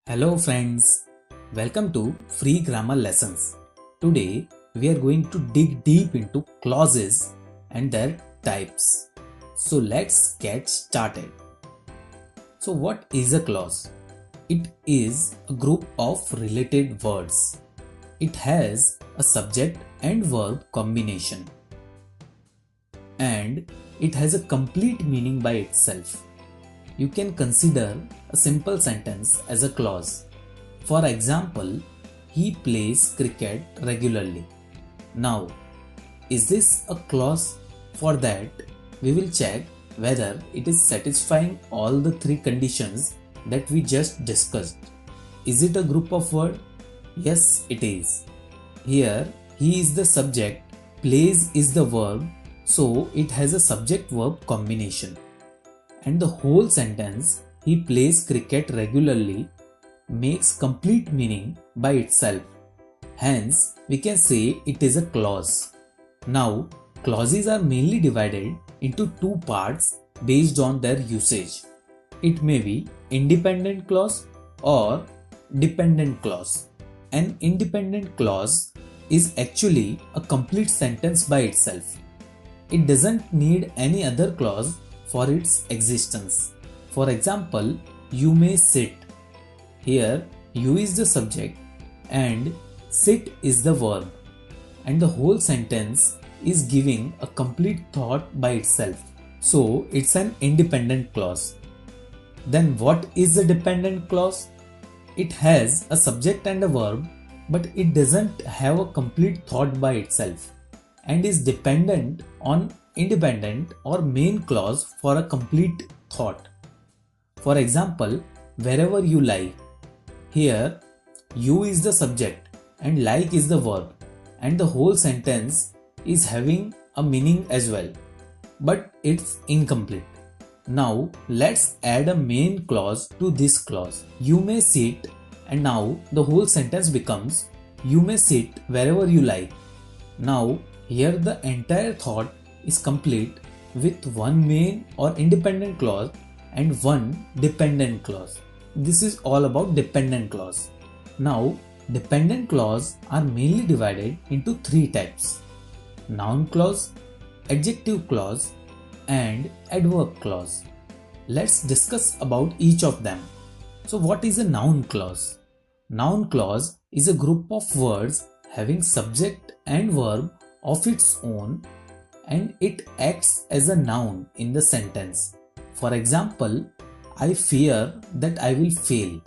Hello friends, welcome to Free Grammar Lessons. Today we are going to dig deep into clauses and their types. So let's get started. So what is a clause? It is a group of related words. It has a subject and verb combination. And it has a complete meaning by itself. You can consider a simple sentence as a clause. For example, he plays cricket regularly. Now, is this a clause? For that, we will check whether it is satisfying all the three conditions that we just discussed. Is it a group of words? Yes, it is. Here, he is the subject, plays is the verb, so it has a subject-verb combination. And the whole sentence, he plays cricket regularly, makes complete meaning by itself. Hence, we can say it is a clause. Now, clauses are mainly divided into two parts based on their usage. It may be independent clause or dependent clause. An independent clause is actually a complete sentence by itself. It doesn't need any other clause for its existence. For example, you may sit. Here, you is the subject and sit is the verb, and the whole sentence is giving a complete thought by itself. So, it's an independent clause. Then what is a dependent clause? It has a subject and a verb, but it doesn't have a complete thought by itself and is dependent on independent or main clause for a complete thought. For example, wherever you lie. Here, you is the subject and like is the verb, and the whole sentence is having a meaning as well, but it's incomplete. Now, let's add a main clause to this clause. You may sit, and now the whole sentence becomes you may sit wherever you like. Now, here the entire thought is complete with one main or independent clause and one dependent clause. This is all about dependent clause. Now, dependent clause are mainly divided into three types: noun clause, adjective clause, and adverb clause. Let's discuss about each of them. So what is a noun clause? Noun clause is a group of words having subject and verb of its own, and it acts as a noun in the sentence. For example, I fear that I will fail.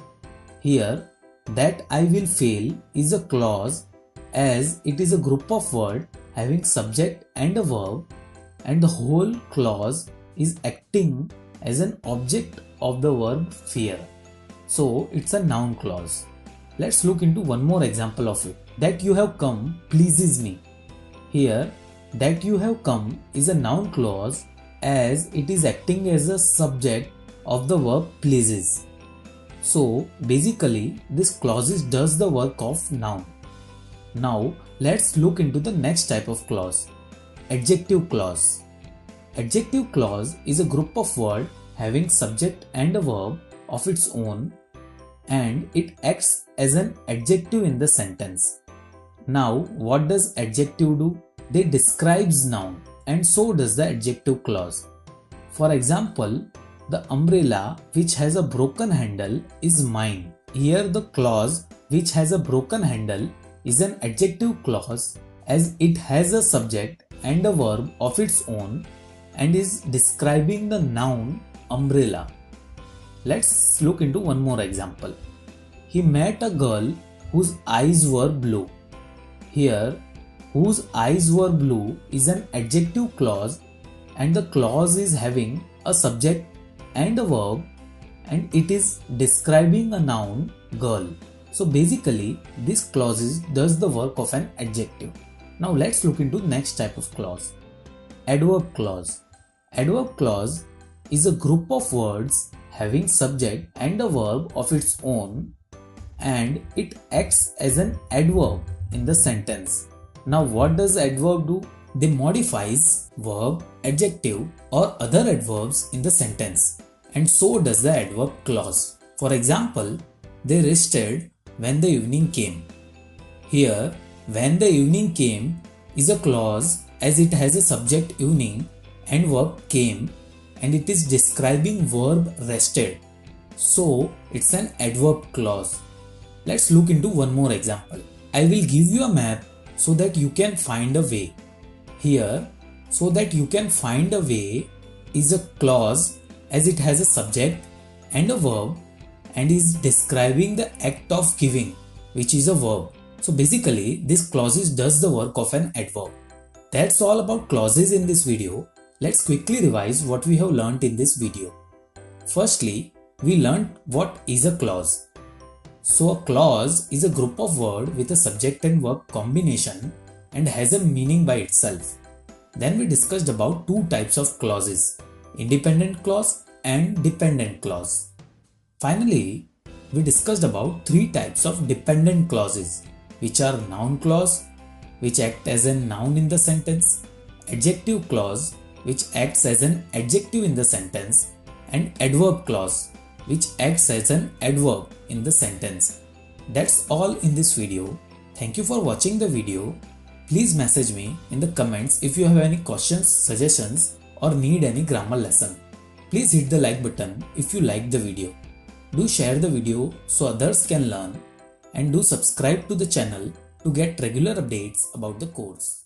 Here, that I will fail is a clause as it is a group of words having subject and a verb, and the whole clause is acting as an object of the verb fear. So it's a noun clause. Let's look into one more example of it. That you have come pleases me. Here, that you have come is a noun clause as it is acting as a subject of the verb pleases. So basically this clause does the work of noun. Now let's look into the next type of clause, adjective clause. Adjective clause is a group of words having subject and a verb of its own, and it acts as an adjective in the sentence. Now what does adjective do? They describes noun, and so does the adjective clause. For example, the umbrella which has a broken handle is mine. Here the clause which has a broken handle is an adjective clause as it has a subject and a verb of its own and is describing the noun umbrella. Let's look into one more example. He met a girl whose eyes were blue. Here, whose eyes were blue is an adjective clause, and the clause is having a subject and a verb, and it is describing a noun girl. So basically this clause does the work of an adjective. Now let's look into next type of clause, adverb clause. Adverb clause is a group of words having subject and a verb of its own, and it acts as an adverb in the sentence. Now what does adverb do? They modifies verb, adjective or other adverbs in the sentence, and so does the adverb clause. For example, They rested when the evening came. Here, when the evening came is a clause as it has a subject evening and verb came, and it is describing verb rested. So it's an adverb clause. Let's look into one more example. I will give you a map so that you can find a way. Here, so that you can find a way is a clause as it has a subject and a verb and is describing the act of giving, which is a verb. So basically, this clause does the work of an adverb. That's all about clauses in this video. Let's quickly revise what we have learnt in this video. Firstly, we learnt what is a clause. So a clause is a group of words with a subject and verb combination and has a meaning by itself. Then we discussed about two types of clauses, independent clause and dependent clause. Finally, we discussed about three types of dependent clauses, which are noun clause, which act as a noun in the sentence, adjective clause, which acts as an adjective in the sentence, and adverb clause, which acts as an adverb in the sentence. That's all in this video. Thank you for watching the video. Please message me in the comments if you have any questions, suggestions, or need any grammar lesson. Please hit the like button if you like the video. Do share the video so others can learn, and do subscribe to the channel to get regular updates about the course.